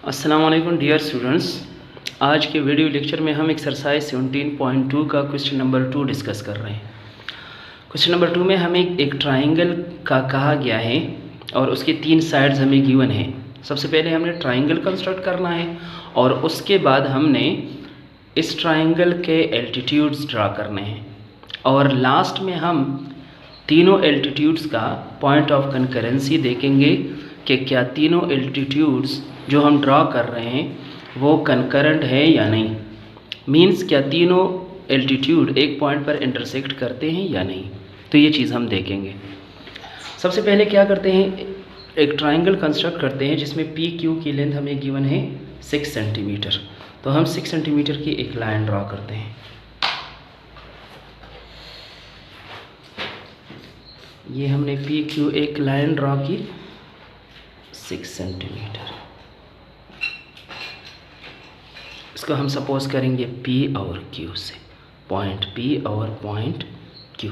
अस्सलाम वालेकुम dear students. आज के वीडियो लेक्चर में हम एक्सरसाइज 17.2 का क्वेश्चन नंबर 2 डिस्कस कर रहे हैं। क्वेश्चन नंबर 2 में हमें एक ट्राइंगल का कहा गया है और उसके 3 साइड्स हमें गिवन है। सबसे पहले हमने ट्राइंगल कंस्ट्रक्ट करना है और उसके बाद हमने इस ट्राइंगल के एल्टीट्यूड्स ड्रा करने हैं और लास्ट में हम तीनों एल्टीट्यूड्स का पॉइंट ऑफ कंकरेंसी देखेंगे कि क्या तीनों एल्टीट्यूड्स जो हम ड्रा कर रहे हैं वो कंकरेंट है या नहीं। मींस क्या तीनों एल्टीट्यूड एक पॉइंट पर इंटरसेक्ट करते हैं या नहीं, तो ये चीज़ हम देखेंगे। सबसे पहले क्या करते हैं, एक ट्राइंगल कंस्ट्रक्ट करते हैं जिसमें पी क्यू की लेंथ हमें गिवन है 6 सेंटीमीटर। तो हम 6 सेंटीमीटर की एक लाइन ड्रा करते हैं। ये हमने पी क्यू एक लाइन ड्रा की 6 सेंटीमीटर। इसको हम सपोज करेंगे P और Q से, पॉइंट P और पॉइंट Q।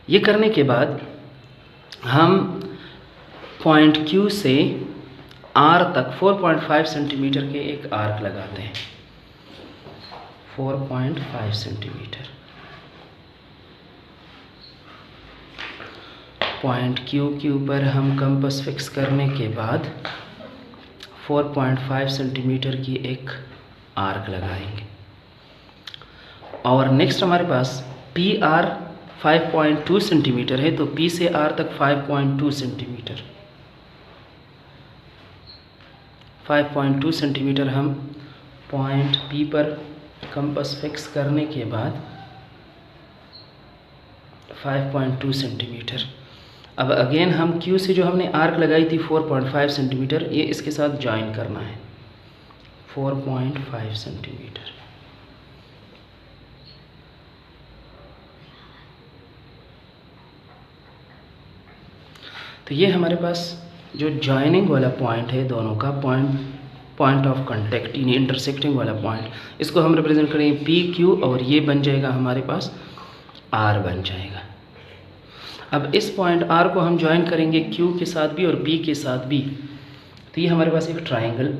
ये करने के बाद हम पॉइंट Q से R तक 4.5 सेंटीमीटर के एक आर्क लगाते हैं। 4.5 सेंटीमीटर पॉइंट Q पर हम कंपास फिक्स करने के बाद 4.5 सेंटीमीटर की एक आर्क लगाएंगे। और नेक्स्ट हमारे पास पी आर 5.2 सेंटीमीटर है, तो P से R तक 5.2 सेंटीमीटर 5.2 सेंटीमीटर हम पॉइंट P पर कंपास फिक्स करने के बाद 5.2 सेंटीमीटर। अब अगेन हम Q से जो हमने आर्क लगाई थी 4.5 सेंटीमीटर, ये इसके साथ ज्वाइन करना है 4.5 सेंटीमीटर। तो ये हमारे पास जो ज्वाइनिंग वाला पॉइंट है, दोनों का पॉइंट ऑफ कांटेक्ट यानी इंटरसेक्टिंग वाला पॉइंट, इसको हम रिप्रेजेंट करेंगे पी क्यू और ये बन जाएगा हमारे पास आर बन जाएगा। अब इस पॉइंट R को हम ज्वाइन करेंगे Q के साथ भी और B के साथ भी, तो ये हमारे पास एक ट्राइंगल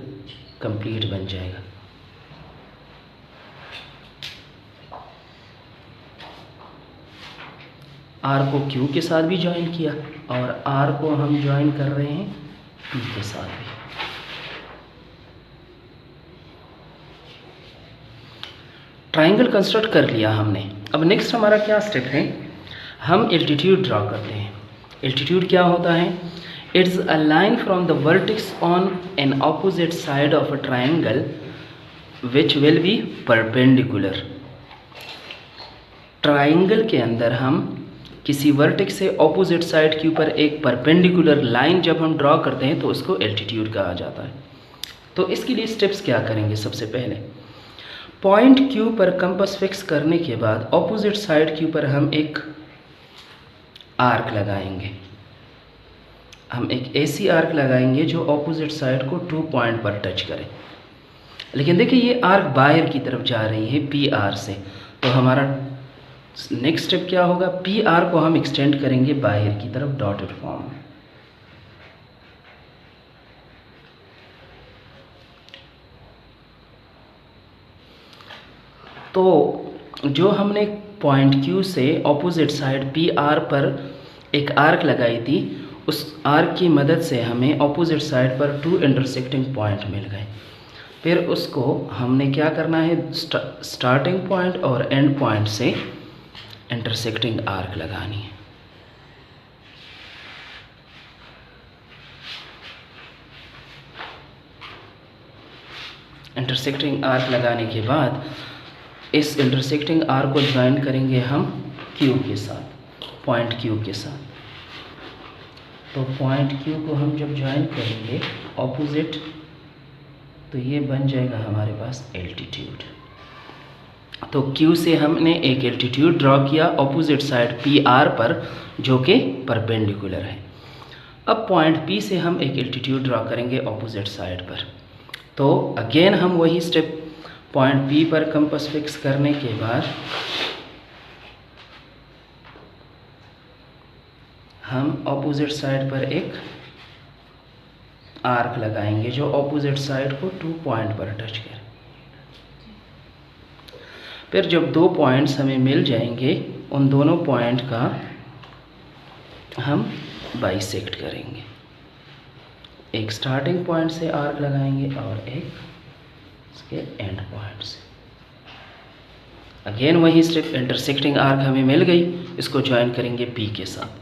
कंप्लीट बन जाएगा। R को Q के साथ भी ज्वाइन किया और R को हम ज्वाइन कर रहे हैं P के साथ भी। ट्राइंगल कंस्ट्रक्ट कर लिया हमने। अब नेक्स्ट हमारा क्या स्टेप है, हम एल्टीट्यूड ड्रा करते हैं। एल्टीट्यूड क्या होता है, it's a line from the vertex on an opposite side of a triangle which will be perpendicular. Triangle के अंदर हम किसी वर्टेक्स से ऑपोजिट साइड के ऊपर एक परपेंडिकुलर लाइन जब हम ड्रॉ करते हैं तो उसको एल्टीट्यूड कहा जाता है। तो इसके लिए स्टेप्स क्या करेंगे, सबसे पहले पॉइंट Q पर कंपास फिक्स करने के बाद ऑपोजिट साइड के ऊपर हम एक आर्क लगाएंगे। हम एक ऐसी आर्क लगाएंगे जो ऑपोजिट साइड को 2 पॉइंट पर टच करे। लेकिन देखिए ये आर्क बाहर की तरफ जा रही है PR से, तो हमारा नेक्स्ट स्टेप क्या होगा, PR को हम एक्सटेंड करेंगे बाहर की तरफ डॉटेड फॉर्म में। तो जो हमने पॉइंट Q से ऑपोजिट साइड PR पर एक आर्क लगाई थी, उस आर्क की मदद से हमें ऑपोजिट साइड पर 2 इंटरसेक्टिंग पॉइंट मिल गए। फिर उसको हमने क्या करना है, स्टार्टिंग पॉइंट और एंड पॉइंट से इंटरसेक्टिंग आर्क लगानी है। इंटरसेक्टिंग आर्क लगाने के बाद इस इंटरसेक्टिंग आर्क को ज्वाइन करेंगे हम Q के साथ, पॉइंट Q के साथ। तो पॉइंट Q को हम जब ज्वाइन करेंगे ऑपोजिट, तो ये बन जाएगा हमारे पास एल्टीट्यूड। तो Q से हमने एक एल्टीट्यूड ड्रॉ किया ऑपोजिट साइड PR पर जो कि परपेंडिकुलर है। अब पॉइंट P से हम एक एल्टीट्यूड ड्रॉ करेंगे ऑपोजिट साइड पर। तो अगेन हम वही स्टेप, पॉइंट P पर कंपास फिक्स करने के बाद हम ऑपोजिट साइड पर एक आर्क लगाएंगे जो ऑपोजिट साइड को 2 पॉइंट पर टच करें। फिर जब 2 पॉइंट्स हमें मिल जाएंगे, उन दोनों पॉइंट का हम बाइसेक्ट करेंगे। एक स्टार्टिंग पॉइंट से आर्क लगाएंगे और एक इसके एंड पॉइंट से। अगेन वही स्टेप, इंटरसेक्टिंग आर्क हमें मिल गई, इसको ज्वाइन करेंगे पी के साथ।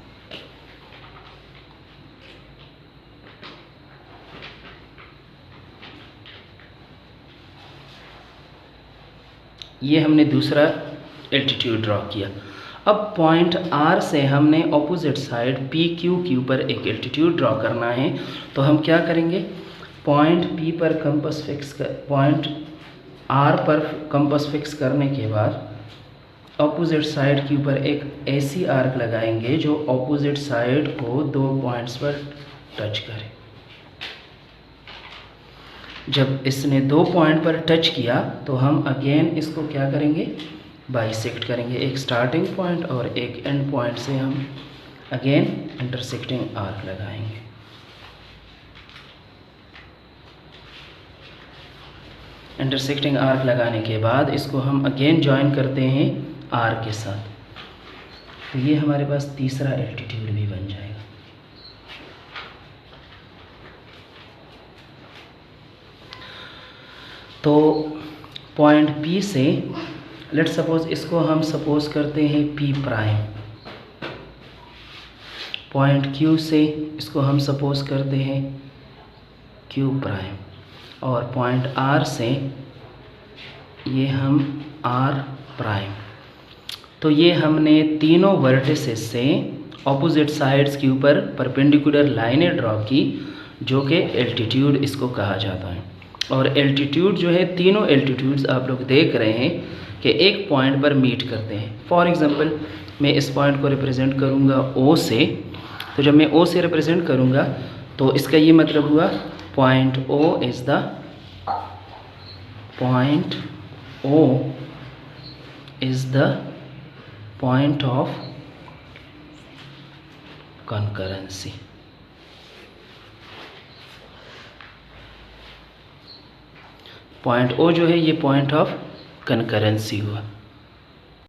ये हमने दूसरा एल्टीट्यूड ड्रॉ किया। अब पॉइंट आर से हमने ऑपोजिट साइड पी क्यू पर एक एल्टीट्यूड ड्रॉ करना है, तो हम क्या करेंगे, पॉइंट पी पर कंपास फिक्स कर, पॉइंट आर पर कंपास फिक्स करने के बाद ऑपोजिट साइड क्यू पर एक ऐसी आर्क लगाएंगे जो ऑपोजिट साइड को 2 पॉइंट्स पर टच करे। जब इसने 2 पॉइंट पर टच किया तो हम अगेन इसको क्या करेंगे, बाइसेक्ट करेंगे। एक स्टार्टिंग पॉइंट और एक एंड पॉइंट से हम अगेन इंटरसेक्टिंग आर्क लगाएंगे। इंटरसेक्टिंग आर्क लगाने के बाद इसको हम अगेन ज्वाइन करते हैं आर के साथ, तो ये हमारे पास तीसरा एल्टीट्यूड भी बन जाएगा। तो पॉइंट P से लेट सपोज इसको हम सपोज करते हैं P प्राइम, पॉइंट Q से इसको हम सपोज करते हैं Q प्राइम, और पॉइंट R से ये हम R प्राइम। तो ये हमने तीनों वर्टिसेस से ऑपोजिट साइड्स के ऊपर परपेंडिकुलर लाइनें ड्रॉ की, जो कि एल्टीट्यूड इसको कहा जाता है। और एल्टीट्यूड जो है, तीनों एल्टीट्यूड्स आप लोग देख रहे हैं कि एक पॉइंट पर मीट करते हैं। फॉर एग्जांपल मैं इस पॉइंट को रिप्रेजेंट करूंगा O से, तो जब मैं O से रिप्रेजेंट करूंगा तो इसका ये मतलब हुआ point O is the point of concurrency. Point O जो है ये पॉइंट ऑफ कंकरेंसी हुआ।